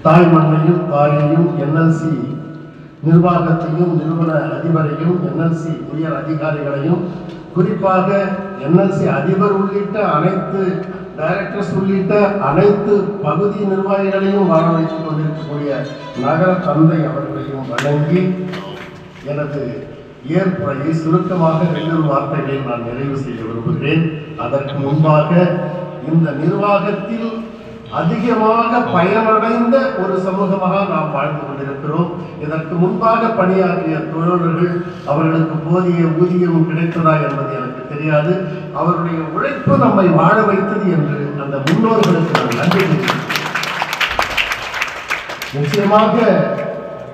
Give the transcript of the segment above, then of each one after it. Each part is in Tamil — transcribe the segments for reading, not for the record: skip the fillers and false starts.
தாய் மண்ணையும் தாயையும் என்எல்சி நிர்வாகத்தையும் நிறுவன அதிபரையும் என்எல்சி உயர் அதிகாரிகளையும் குறிப்பாக என்எல்சி அதிபர் உள்ளிட்ட அனைத்து டைரக்டர்ஸ் உள்ளிட்ட அனைத்து பகுதி நிர்வாகிகளையும் வாழ வைத்துக் கொண்டிருக்கக்கூடிய நகர தந்தை அவர்களையும் வழங்கி எனது ஏற்புரையை சுருக்கமாக 2 வார்த்தைகளில் நான் நிறைவு செய்ய விரும்புகிறேன். அதற்கு முன்பாக இந்த நிர்வாகத்தில் அதிகமாக பயனடைந்த ஒரு சமூகமாக நாம் வாழ்ந்து கொண்டிருக்கிறோம். இதற்கு முன்பாக பணியாற்றிய தொழிலாளர்கள் அவர்களுக்கு போதிய ஊதியம் கிடைத்ததா என்பது எனக்கு தெரியாது. அவருடைய உழைப்பு நம்மை வாழ வைத்தது என்று அந்த முன்னோர்களுக்கு நான் நன்றி தெரிவிக்கிறேன். நிச்சயமாக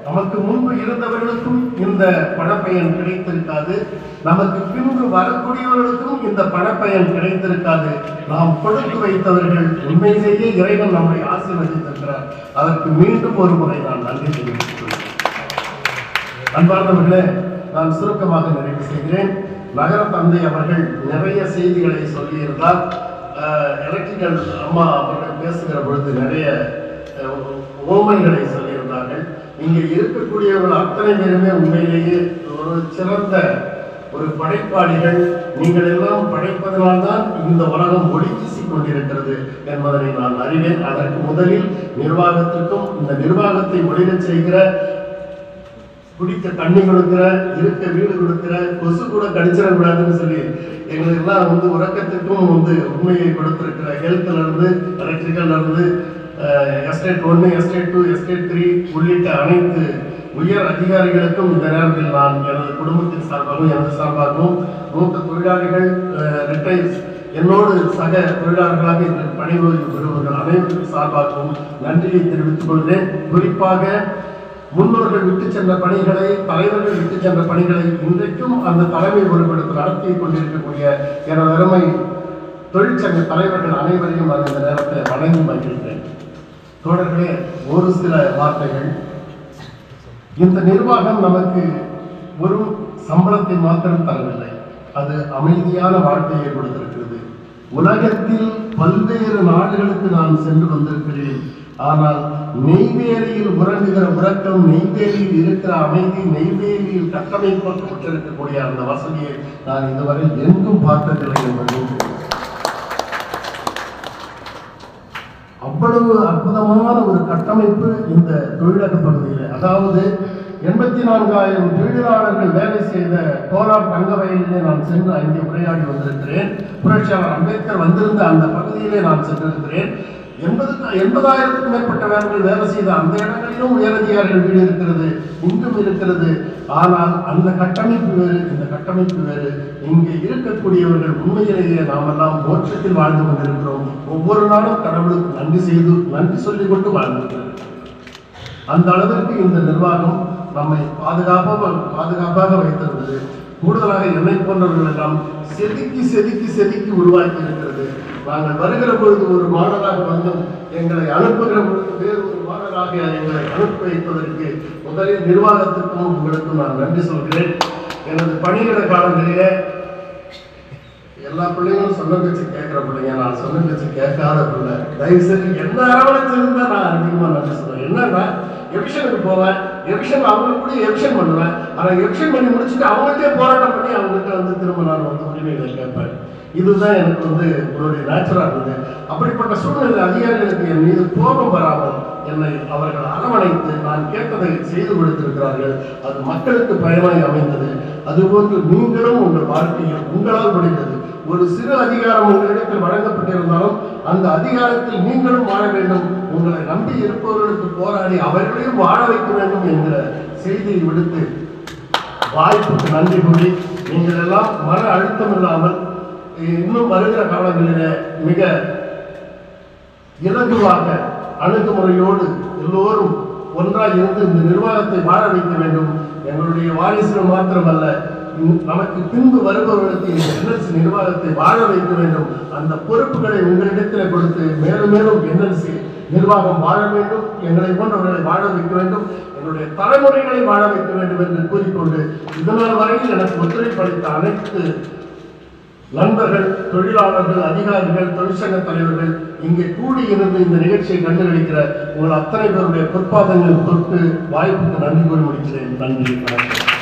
நமக்கு முன்பு இருந்தவர்களுக்கும் இந்த பணப்பயன் கிடைத்திருக்காது, நமக்கு பின்பு வரக்கூடியவர்களுக்கும் இந்த பணப்பயன் கிடைத்திருக்காது. நாம் கொடுத்து வைத்தவர்கள் உண்மையிலேயே இறைவன் நம்மை ஆசீர்வதித்திருக்கிறார். அதற்கு மீண்டும் ஒரு முறை நான் நன்றி தெரிவித்துள்ளேன். அன்பார்ந்தவர்களே, நான் சுருக்கமாக நிறைவு செய்கிறேன். நகர தந்தை அவர்கள் நிறைய செய்திகளை சொல்லியிருந்தார். எலக்ட்ரிக்கல் அம்மா அவர்கள் பேசுகிற பொழுது நிறைய ஓமைகளை சொல்லியிருந்தார்கள். இங்கே இருக்கக்கூடியவர்கள் அத்தனை பேருமே உண்மையிலேயே ஒரு சிறந்த ஒரு படைப்பாளிகள். நீங்கள் எல்லாம் படைப்பதனால்தான் இந்த உலகம் ஒளி வீசிக் கொண்டிருக்கிறது என்பதனை நான் அறிவேன். அதற்கு முதலில் நிர்வாகத்திற்கும் இந்த நிர்வாகத்தை ஒளிரச் செய்கிற, குடிக்க தண்ணி கொடுக்கிற, இருக்க வீடு கொடுக்கிற, கொசு கூட கடிச்சிடக்கூடாதுன்னு சொல்லி எங்களுக்கெல்லாம் உறக்கத்துக்கும் உண்மையை கொடுத்திருக்கிற ஹெல்த்ல இருந்து எலக்ட்ரிக்கல்ல இருந்து எஸ்டேட் 1, எஸ்டேட் 2, எஸ்டேட் 3 உள்ளிட்ட அனைத்து உயர் அதிகாரிகளுக்கும் இந்த நேரத்தில் நான் எனது குடும்பத்தின் சார்பாகவும் எனது சார்பாகவும் மூத்த தொழிலாளிகள், ரிட்டையர்ஸ், என்னோடு சக தொழிலாளர்களாக இன்று பணிபுரியும் பெறுவர்கள் அனைவருக்கும் சார்பாகவும் நன்றியை தெரிவித்துக் கொள்கிறேன். குறிப்பாக முன்னோர்கள் விட்டு சென்ற பணிகளை, தலைவர்கள் விட்டு சென்ற பணிகளை இன்றைக்கும் அந்த தலைமை பொறுப்பெடுத்து நடத்தி கொண்டிருக்கக்கூடிய எனது அருமை தொழிற்சங்க தலைவர்கள் அனைவரையும் அந்த நேரத்தில் வணங்கி மகிழ்கிறேன். தோழர்களே, ஒரு சில வார்த்தைகள். இந்த நிர்வாகம் நமக்கு ஒரு சம்பளத்தை மாத்திரம் தரவில்லை, அது அமைதியான வாழ்க்கையை கொடுத்திருக்கிறது. உலகத்தில் பல்வேறு நாடுகளுக்கு நான் சென்று வந்திருக்கிறேன். ஆனால் நெய்வேலியில் உறங்குகிற உறக்கம், நெய்வேலியில் இருக்கிற அமைதி, நெய்வேலியில் கட்டமைக்கப்பட்டிருக்கக்கூடிய அந்த வசதியை நான் இதுவரை எங்கும் பார்த்ததில்லை என்பது. அவ்வளவு அற்புதமான ஒரு கட்டமைப்பு இந்த தொழிலக பகுதியில். அதாவது 84,000 தொழிலாளர்கள் வேலை செய்த கோலார் தங்க வயலிலே நான் சென்று அங்கே உரையாடி வந்திருக்கிறேன். புரட்சியாளர் அம்பேத்கர் வந்திருந்த அந்த பகுதியிலே நான் சென்றிருக்கிறேன். 80,000க்கும் மேற்பட்டவர்கள் வேலை செய்த அந்த இடங்களிலும் உயரதிகாரிகள் வீடு இருக்கிறது, இங்கும் இருக்கிறது. ஆனால் அந்த கட்டமைப்பு வேறு, இந்த கட்டமைப்பு வேறு. இங்கே இருக்கக்கூடியவர்கள் உண்மையிலேயே நாமெல்லாம் மோட்சத்தில் வாழ்ந்து கொண்டிருக்கிறோம். ஒவ்வொரு நாளும் கடவுளுக்கு நன்றி சொல்லிக் கொண்டு வாழ்ந்திருக்கிறோம். அந்த அளவிற்கு இந்த நிர்வாகம் நம்மை பாதுகாப்பாக வைத்திருந்தது. கூடுதலாக என்னை போன்றவர்கள் எல்லாம் செதுக்கி உருவாக்கி இருக்கிறது. நாங்கள் வருகிற பொழுது ஒரு மாணவராக வந்தோம், எங்களை அனுப்புகிற பொழுது வேறு ஒரு மாணவராக எங்களை அனுப்பி வைப்பதற்கு முதலில் நிர்வாகத்திற்கும் உங்களுக்கும் நான் நன்றி சொல்கிறேன். எனது பணியிட காலங்களிலே எல்லா பிள்ளைங்களும் சொன்ன பேச்சு கேட்கிற பிள்ளைங்க, நான் சொன்ன பேச்சு கேட்காத பிள்ளை. தயவு செய்து என்ன அரவணைச்சிருந்தா நான் அதிகமாக நன்றி சொல்றேன். என்னன்னா, எவிஷனுக்கு போவேன், எவிஷன் அவங்களுக்கு கூட எவிஷன் பண்ணுவேன். ஆனால் எவிஷன் பண்ணி முடிச்சுட்டு அவங்கள்ட்டே போராட்டம் பண்ணி அவங்கள்ட்ட திரும்ப நான் உரிமைகளை கேட்பேன். இதுதான் எனக்கு உங்களுடைய நேச்சுரா இருந்தது. அப்படிப்பட்ட சூழ்நிலை அதிகாரிகளுக்கு என் மீது கோபம் வராமல் என்னை அவர்கள் அரவணைத்து நான் கேட்டதை செய்து கொடுத்திருக்கிறார்கள். அது மக்களுக்கு பயனாய் அமைந்தது. அதுபோன்று நீங்களும் உங்கள் வாழ்க்கையில் உங்களால் முடிந்தது. ஒரு சிறு அதிகாரம் உங்களிடத்தில் வழங்கப்பட்டிருந்தாலும் அந்த அதிகாரத்தில் நீங்களும் வாழ வேண்டும். உங்களை நம்பி இருப்பவர்களுக்கு போராடி அவர்களையும் வாழ வைக்க வேண்டும் என்கிற செய்தியை விடுத்து வாய்ப்புக்கு நன்றி கூறி, நீங்கள் எல்லாம் மன அழுத்தம் இல்லாமல் இன்னும் வருகிற காலங்களிலே மிக இலகுவாக அணுகுமுறையோடு எல்லோரும் ஒன்றாக இருந்து இந்த நிர்வாகத்தை வாழ வைக்க வேண்டும். எங்களுடைய வாரிசுகள் மாத்திரமல்ல, நமக்கு பின்பு வருபவர்களுக்கு இந்த என்எல்சி நிர்வாகத்தை வாழ வைக்க வேண்டும். அந்த பொறுப்புகளை உங்களிடத்தில் கொடுத்து மேலும் மேலும் என்எல்சி நிர்வாகம் வாழ வேண்டும், எங்களை போன்றவர்களை வாழ வைக்க வேண்டும், என்னுடைய தலைமுறைகளை வாழ வைக்க வேண்டும் என்று கூறிக்கொண்டு, இதனால் வரையில் எனக்கு ஒத்துழைப்பளித்த அனைத்து நண்பர்கள், தொழிலாளர்கள், அதிகாரிகள், தொழிற்சங்க தலைவர்கள் இங்கே கூடியிருந்து இந்த நிகழ்ச்சியை கண்டுகளிக்கிற உங்கள் அத்தனை பேருடைய பொற்பாதங்கள் தொட்டு வாய்ப்புக்கு நன்றி கூறி முடிக்கிறேன். நன்றி, வணக்கம்.